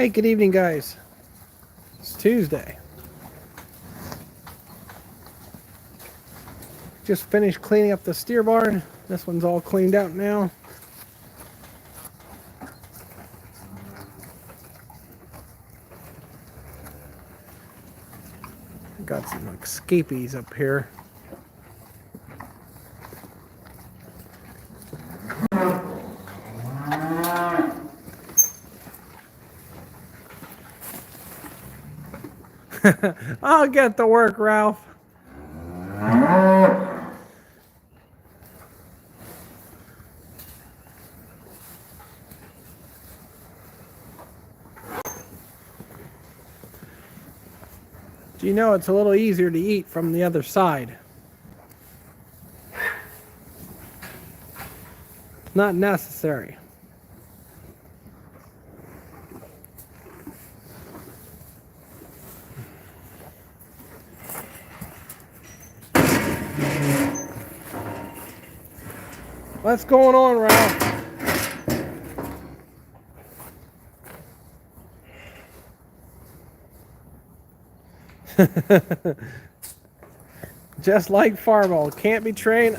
Hey, good evening, guys. It's Tuesday. Just finished cleaning up the steer barn. This one's all cleaned out now. Got some escapees up here. I'll get to work, Ralph. Do you know it's a little easier to eat from the other side? Not necessary. What's going on, Ralph? Just like Farmall, can't be trained.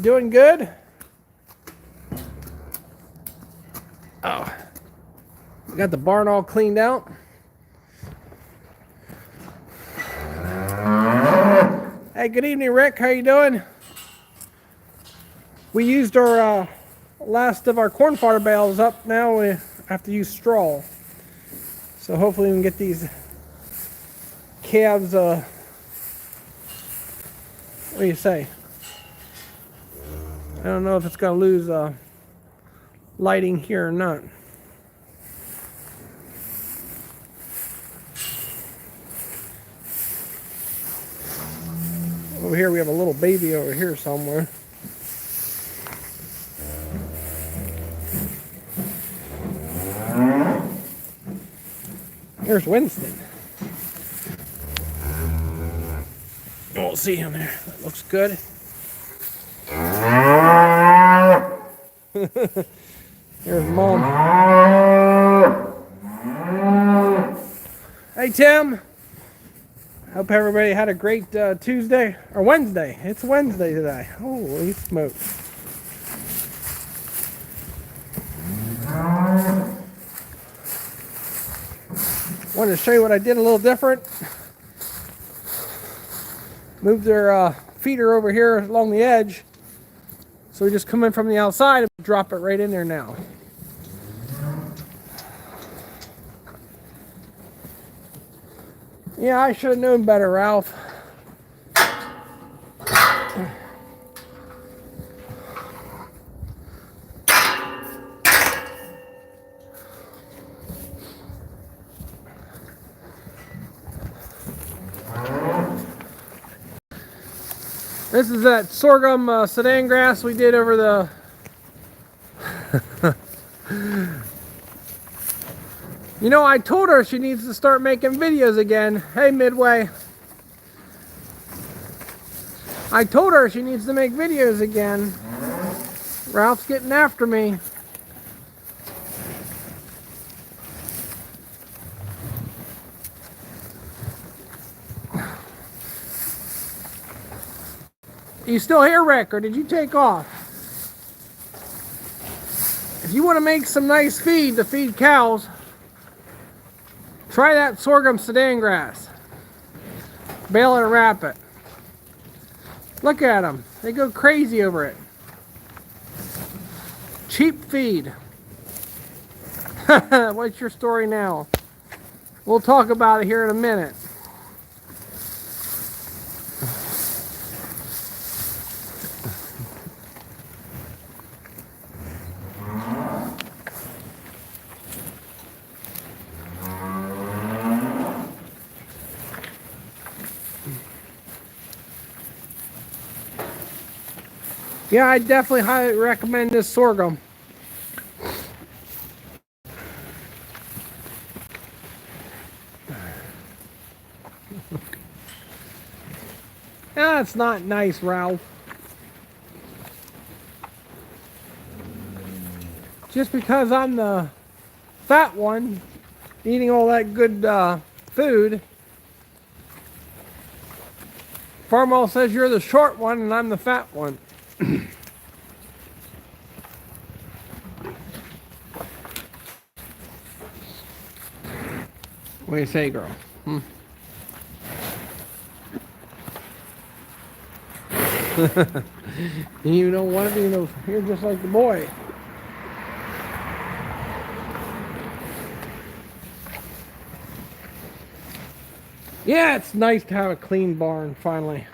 Doing good? Oh, we got the barn all cleaned out. Hey, good evening, Rick. How you doing? We used our last of our corn fodder bales up. Now we have to use straw. So hopefully we can get these calves, what do you say? I don't know if it's going to lose lighting here or not. Over here we have a little baby over here somewhere. There's Winston. You won't see him there. That looks good. There's Mom. Hey, Tim. Hope everybody had a great Tuesday or Wednesday. It's Wednesday today. Holy smokes. Wanted to show you what I did a little different. Moved their feeder over here along the edge. So we just come in from the outside and drop it right in there now. Yeah, I should have known better, Ralph. This is that sorghum sedan grass we did over the You know, I told her she needs to start making videos again. Hey, Midway. I told her she needs to make videos again. Ralph's getting after me. You still here, Rick, or did you take off? If you want to make some nice feed to feed cows, try that sorghum sedan grass. Bale it and wrap it. Look at them. They go crazy over it. Cheap feed. What's your story now? We'll talk about it here in a minute. Yeah, I definitely highly recommend this sorghum. That's not nice, Ralph. Just because I'm the fat one eating all that good food. Farmwell says you're the short one and I'm the fat one. What do you say, girl? You don't want to be no. You're just like the boy. Yeah, it's nice to have a clean barn finally.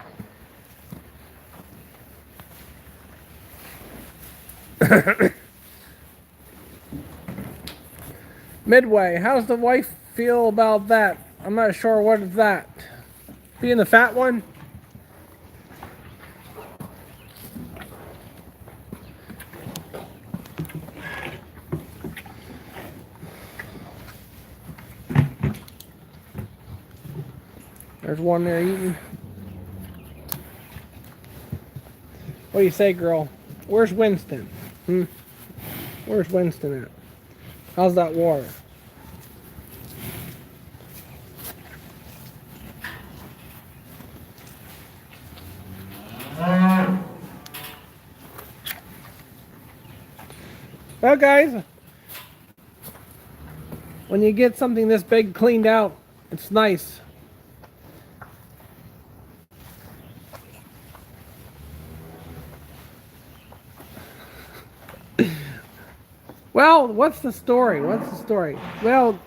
Midway, how's the wife feel about that? I'm not sure what is that. Being the fat one? There's one there eating. What do you say, girl? Where's Winston? Where's Winston at? How's that water? Well, guys, when you get something this big cleaned out, it's nice. Well, what's the story? What's the story? Well,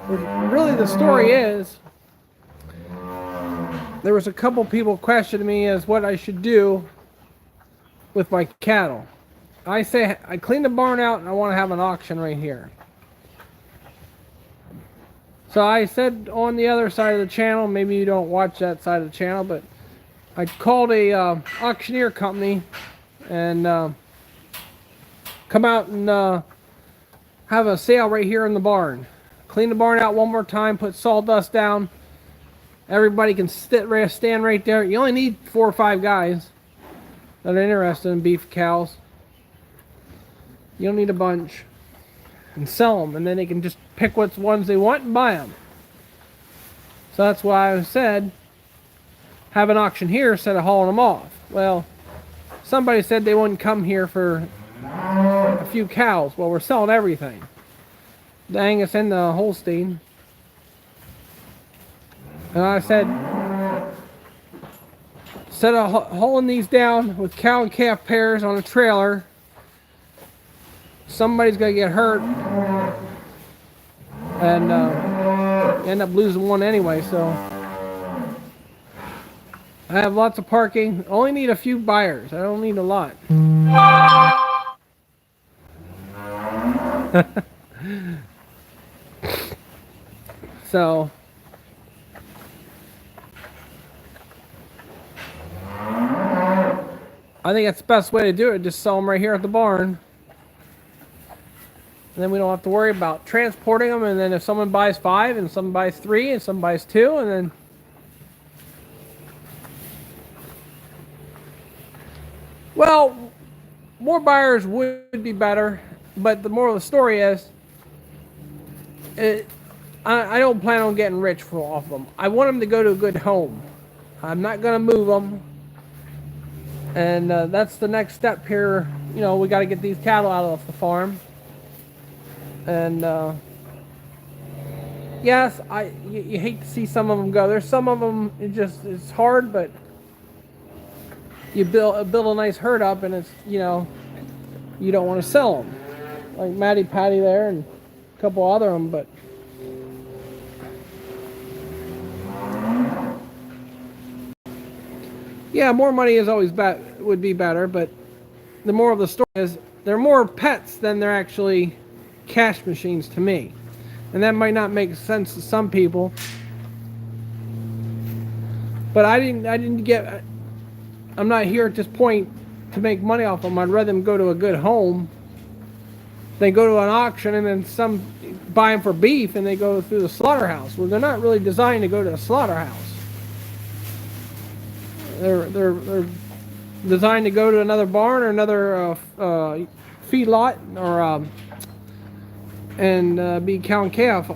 really the story is, there was a couple people questioning me as what I should do with my cattle. I say I cleaned the barn out and I want to have an auction right here. So I said on the other side of the channel, maybe you don't watch that side of the channel, but I called a auctioneer company and come out and have a sale right here in the barn. Clean the barn out one more time, put sawdust down. Everybody can stand right there. You only need 4 or 5 guys that are interested in beef cows. You don't need a bunch. And sell them, and then they can just pick which ones they want and buy them. So that's why I said, have an auction here instead of hauling them off. Well, somebody said they wouldn't come here for a few cows. Well, we're selling everything. The Angus and the Holstein. And I said, instead of hauling these down with cow and calf pairs on a trailer, somebody's going to get hurt and end up losing one anyway. So I have lots of parking. Only need a few buyers. I don't need a lot. So I think that's the best way to do it. Just sell them right here at the barn. And then we don't have to worry about transporting them. And then if someone buys 5 and someone buys 3 and someone buys 2, and then well, more buyers would be better. But the moral of the story is, I don't plan on getting rich off them. I want them to go to a good home. I'm not going to move them. And that's the next step here. You know, we got to get these cattle out of the farm. And yes, you hate to see some of them go. There's some of them it's hard, but you build a nice herd up, and it's, you know, you don't want to sell them. Like Matty Patty there and a couple other them, but yeah, more money is always would be better. But the moral of the story is, they're more pets than they're actually cash machines to me, and that might not make sense to some people, but I'm not here at this point to make money off them. I'd rather them go to a good home than go to an auction and then some buy them for beef and they go through the slaughterhouse. Well, they're not really designed to go to a slaughterhouse. They're designed to go to another barn or another feedlot, or and be cow and calf.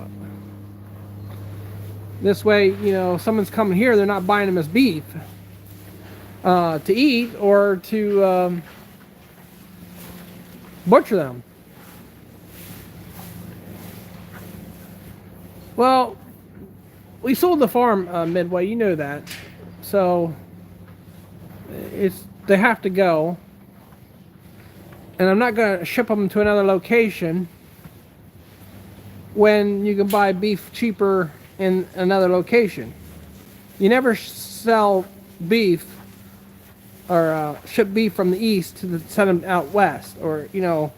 This way, you know, someone's coming here, they're not buying them as beef to eat or to butcher them. Well, we sold the farm Midway, you know that. So they have to go. And I'm not going to ship them to another location when you can buy beef cheaper in another location. You never sell beef or ship beef from the east to send them out west, or you know,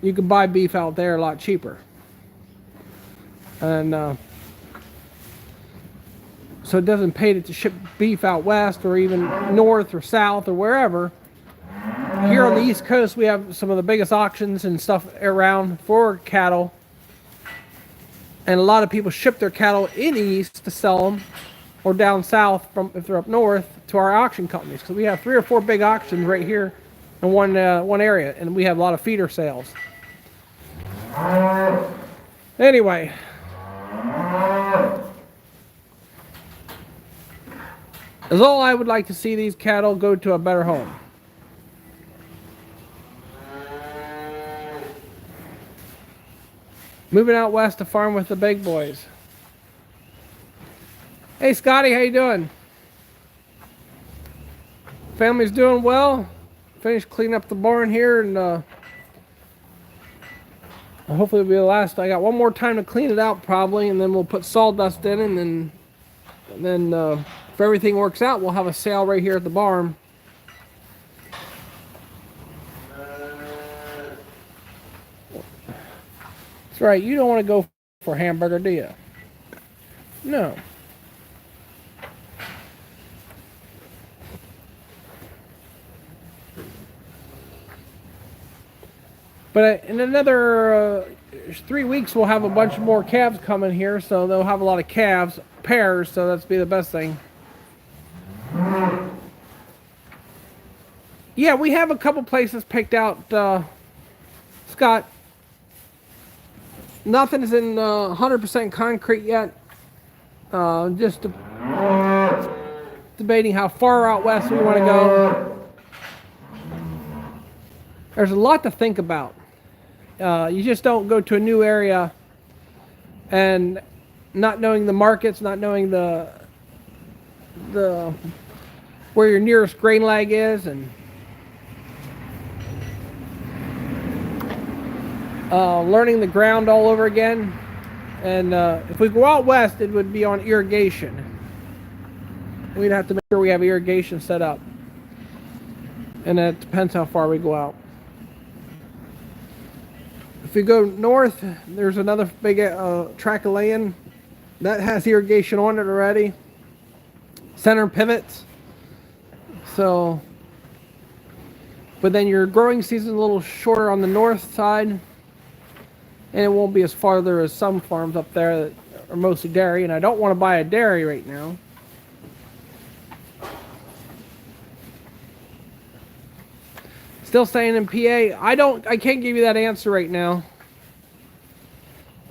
you can buy beef out there a lot cheaper. And so it doesn't pay to ship beef out west or even north or south or wherever. Here on the East Coast, we have some of the biggest auctions and stuff around for cattle. And a lot of people ship their cattle in east to sell them, or down south from if they're up north to our auction companies. Because we have 3 or 4 big auctions right here in one area, and we have a lot of feeder sales. Anyway, as all I would like to see these cattle go to a better home. Moving out west to farm with the big boys. Hey Scotty, how you doing? Family's doing well. Finished cleaning up the barn here, and hopefully it'll be the last. I got one more time to clean it out probably, and then we'll put sawdust in, and then if everything works out, we'll have a sale right here at the barn. That's right, you don't want to go for a hamburger, do you? No. But in another 3 weeks, we'll have a bunch more calves coming here, so they'll have a lot of calves, pairs, so that's be the best thing. Yeah, we have a couple places picked out, Scott. Nothing's in 100% concrete yet. Just debating how far out west we want to go. There's a lot to think about. You just don't go to a new area and not knowing the markets, not knowing the where your nearest grain lag is, and learning the ground all over again. And if we go out west, it would be on irrigation. We'd have to make sure we have irrigation set up, and it depends how far we go out. If we go north, there's another big tract of land that has irrigation on it already. Center pivots. So, but then your growing season a little shorter on the north side, and it won't be as farther as some farms up there that are mostly dairy. And I don't want to buy a dairy right now. Still staying in PA. I can't give you that answer right now.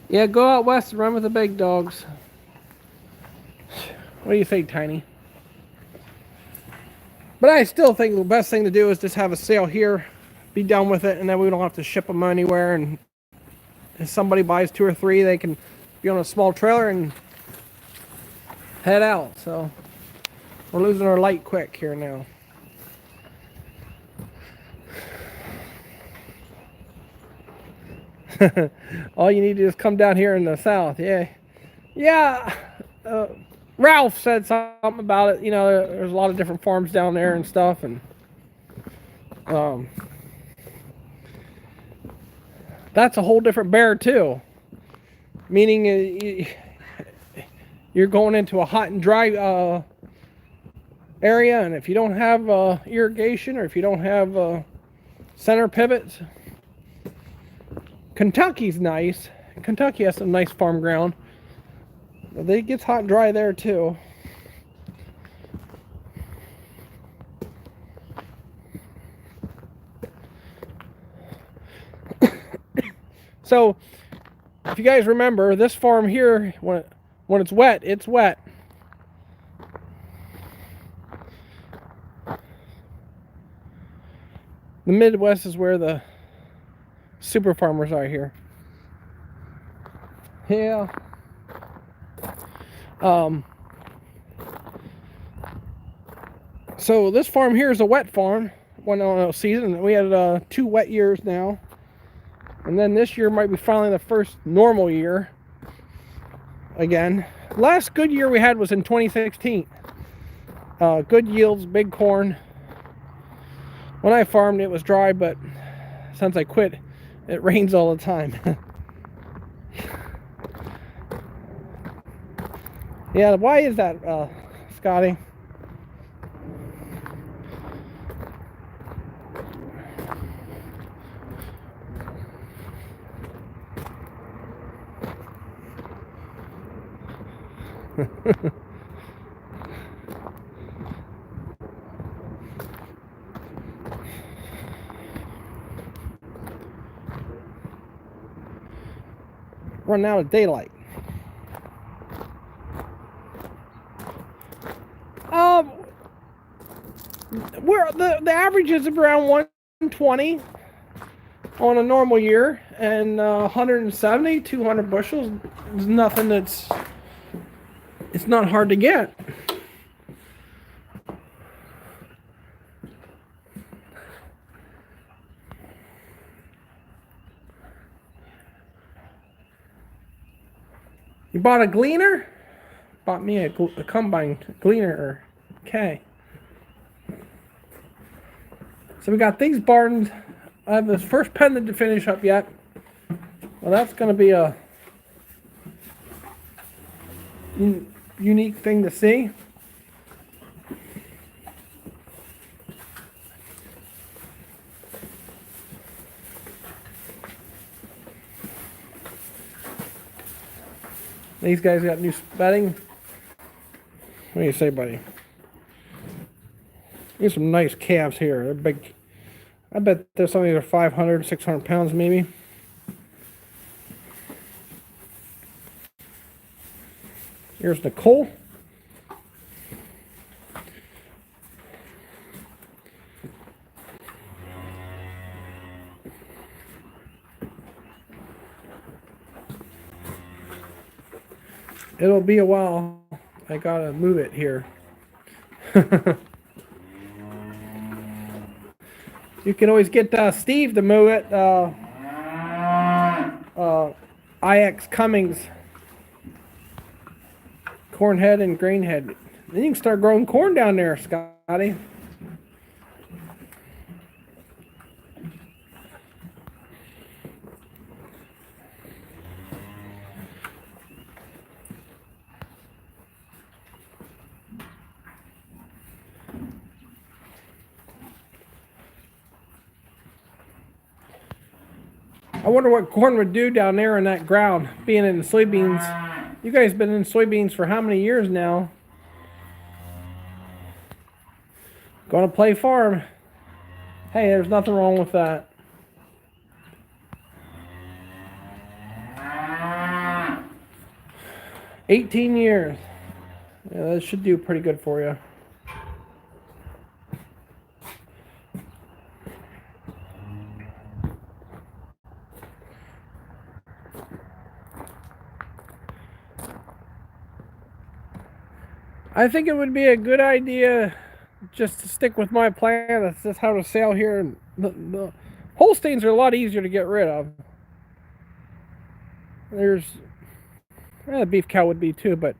Yeah, go out west and run with the big dogs. What do you think, Tiny? But I still think the best thing to do is just have a sale here, be done with it, and then we don't have to ship them anywhere. And if somebody buys 2 or 3, they can be on a small trailer and head out. So we're losing our light quick here now. All you need to do is come down here in the south. Yeah. Ralph said something about it. You know, there's a lot of different farms down there and stuff, and that's a whole different bear too. Meaning you're going into a hot and dry area, and if you don't have irrigation, or if you don't have center pivots. Kentucky's nice. Kentucky has some nice farm ground. But it gets hot and dry there too. So if you guys remember, this farm here, when it's wet, it's wet. The Midwest is where the super farmers are here. Yeah. So this farm here is a wet farm. Went on a season. We had 2 wet years now. And then this year might be finally the first normal year again. Last good year we had was in 2016. Good yields, big corn. When I farmed it was dry, but since I quit, it rains all the time. Yeah, why is that, Scotty? Running out of daylight. Where the average is around 120 on a normal year, and 170, 200 bushels is nothing it's not hard to get. You bought a gleaner? Bought me a combine gleaner. Okay. So we got these barns. I have this first pen to finish up yet. Well, that's going to be a unique thing to see. These guys got new bedding. What do you say, buddy? There's some nice calves here. They're big. I bet there's something that are 500, 600 pounds maybe. Here's Nicole. It'll be a while. I gotta move it here. You can always get Steve to move it. IX Cummings. Cornhead and Grainhead. Then you can start growing corn down there, Scotty. I wonder what corn would do down there in that ground, being in soybeans. You guys been in soybeans for how many years now? Gonna play farm. Hey, there's nothing wrong with that. $18 years. Yeah, that should do pretty good for you. I think it would be a good idea just to stick with my plan. That's just how to sale here. The Holsteins are a lot easier to get rid of. There's a beef cow would be too, but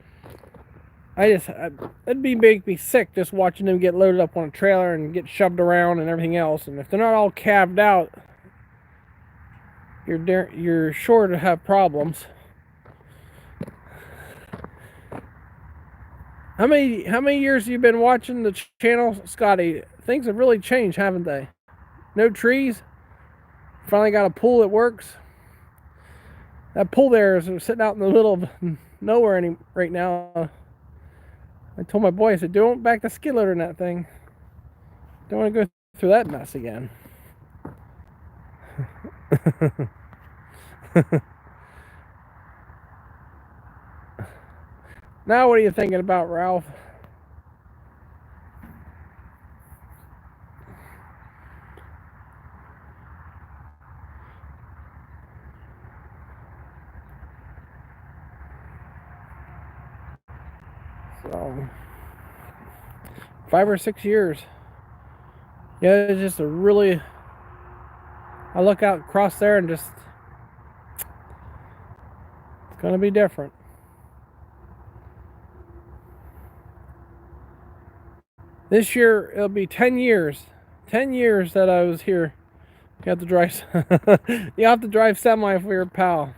it'd make me sick just watching them get loaded up on a trailer and get shoved around and everything else. And if they're not all calved out, you're sure to have problems. How many years have you been watching the channel, Scotty? Things have really changed, haven't they? No trees. Finally got a pool that works. That pool there is sitting out in the middle of nowhere right now. I told my boy, I said, don't back the skid loader in that thing. Don't want to go through that mess again. Now what are you thinking about, Ralph? So 5 or 6 years. Yeah, it's just a really. I look out across there and just it's gonna be different. This year it'll be 10 years. 10 years that I was here. You have to drive. You have to drive semi for your pal.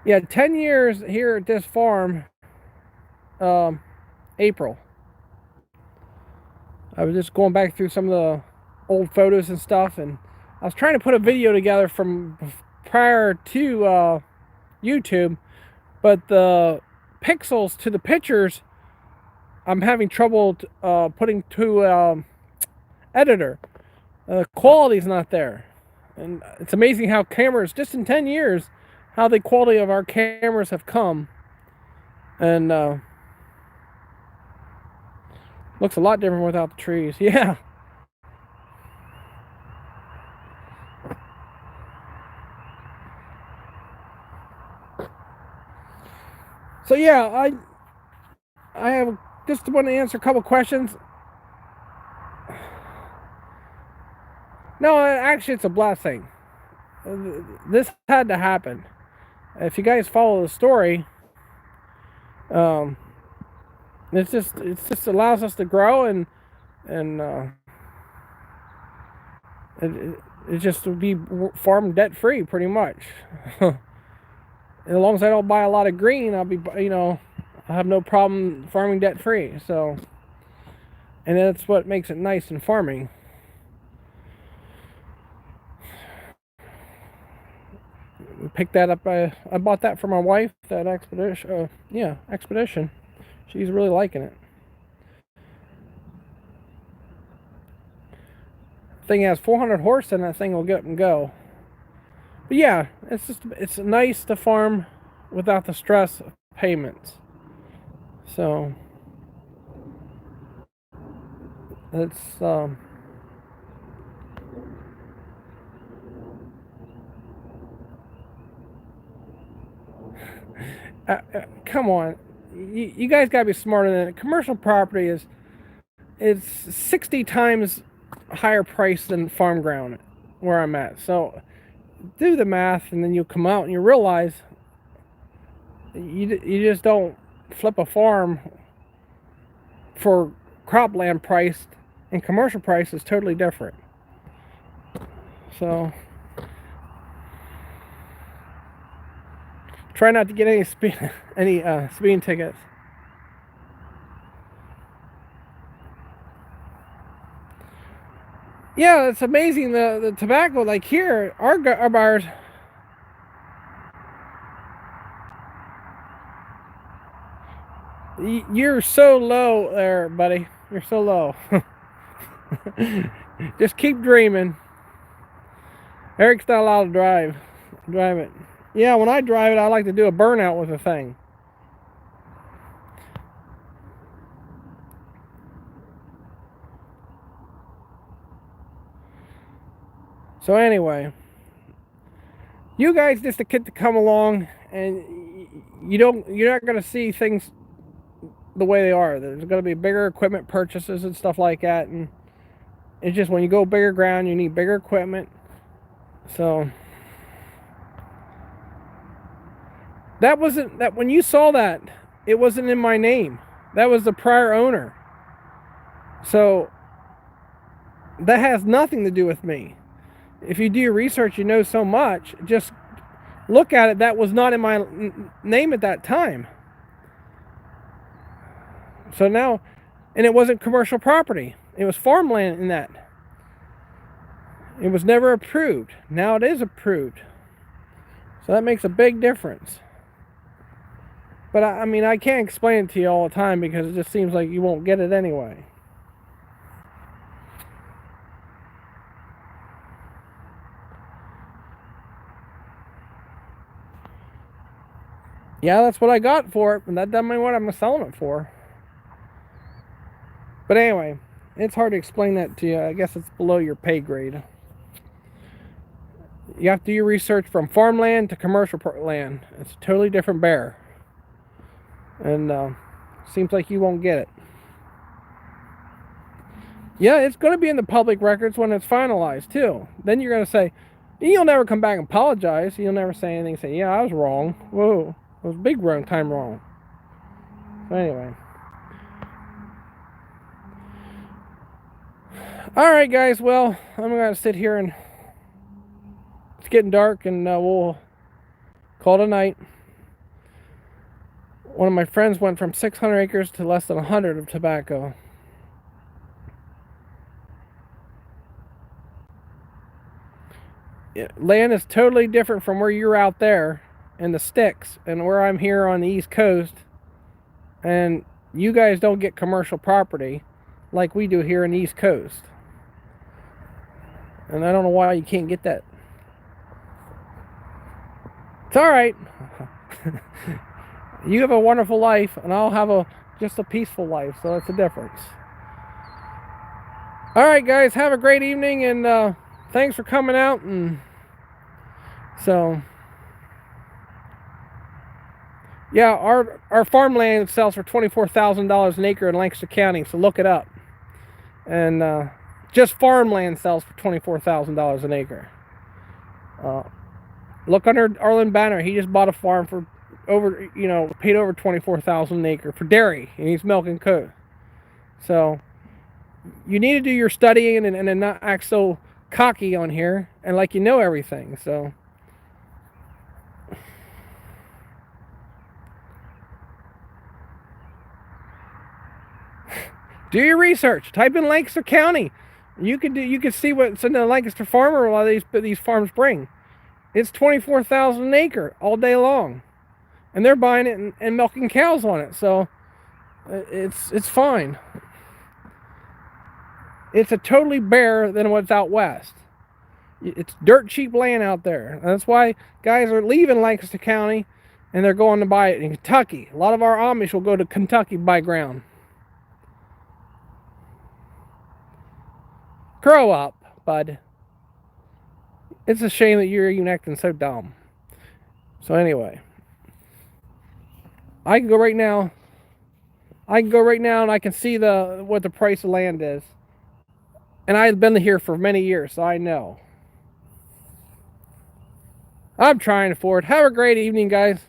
Yeah, 10 years here at this farm. April. I was just going back through some of the old photos and stuff, and I was trying to put a video together from prior to YouTube, but the pixels to the pictures, I'm having trouble putting to editor. The quality's not there, and it's amazing how cameras, just in 10 years, how the quality of our cameras have come, and looks a lot different without the trees. Yeah. So yeah, I have just want to answer a couple questions. No, actually, it's a blessing. This had to happen. If you guys follow the story, um, it's just allows us to grow and it just to be farm debt free pretty much. As long as I don't buy a lot of green, I'll be I have no problem farming debt free. So, and that's what makes it nice in farming. We picked that up. I bought that for my wife. That expedition. Yeah, expedition. She's really liking it. Thing has 400 horse and that thing will get up and go. But yeah, it's nice to farm without the stress of payments. So it's come on, you guys gotta be smarter than it. Commercial property is 60 times higher price than farm ground where I'm at. So do the math, and then you come out and you realize you just don't flip a farm for cropland price, and commercial price is totally different. So try not to get any speeding tickets. Yeah, it's amazing the tobacco. Like here, our bars. You're so low there, buddy. You're so low. Just keep dreaming. Eric's not allowed to drive it. Yeah, when I drive it, I like to do a burnout with the thing. So anyway, you guys just a kid to come along, and you're not gonna see things the way they are. There's gonna be bigger equipment purchases and stuff like that, and it's just when you go bigger ground, you need bigger equipment. So that wasn't that when you saw that, it wasn't in my name. That was the prior owner. So that has nothing to do with me. If you do your research, you know so much. Just look at it. That was not in my name at that time. So now, and it wasn't commercial property. It was farmland in that. It was never approved. Now it is approved. So that makes a big difference. But I mean, I can't explain it to you all the time because it just seems like you won't get it anyway. Yeah, that's what I got for it, but that doesn't mean what I'm selling it for. But anyway, it's hard to explain that to you. I guess it's below your pay grade. You have to do your research from farmland to commercial land. It's a totally different bear. And seems like you won't get it. Yeah, it's going to be in the public records when it's finalized, too. Then you're going to say, you'll never come back and apologize. You'll never say anything. Say, yeah, I was wrong. Whoa, it was big wrong time wrong. So anyway. Alright, guys. Well, I'm going to sit here and it's getting dark and we'll call it a night. One of my friends went from 600 acres to less than 100 of tobacco. Land is totally different from where you're out there in the sticks and where I'm here on the East Coast. And you guys don't get commercial property like we do here in the East Coast. And I don't know why you can't get that. It's alright. You have a wonderful life and I'll have just a peaceful life, so that's the difference. Alright guys, have a great evening and thanks for coming out. And so yeah, our farmland sells for $24,000 an acre in Lancaster County, so look it up. And just farmland sells for $24,000 an acre. Look under Arlen Banner. He just bought a farm for paid over $24,000 an acre for dairy, and he's milking cow. So you need to do your studying and not act so cocky on here and like you know everything. So do your research. Type in Lancaster County. You can see what's in the Lancaster farmer. A lot of these farms bring. It's $24,000 an acre all day long, and they're buying it and milking cows on it. So it's fine. It's a totally better than what's out west. It's dirt cheap land out there. That's why guys are leaving Lancaster County and they're going to buy it in Kentucky. A lot of our Amish will go to Kentucky to buy ground. Grow up, bud. It's a shame that you're even acting so dumb. So anyway, I can go right now. And I can see what the price of land is. And I've been here for many years, so I know. I'm trying to afford. Have a great evening, guys.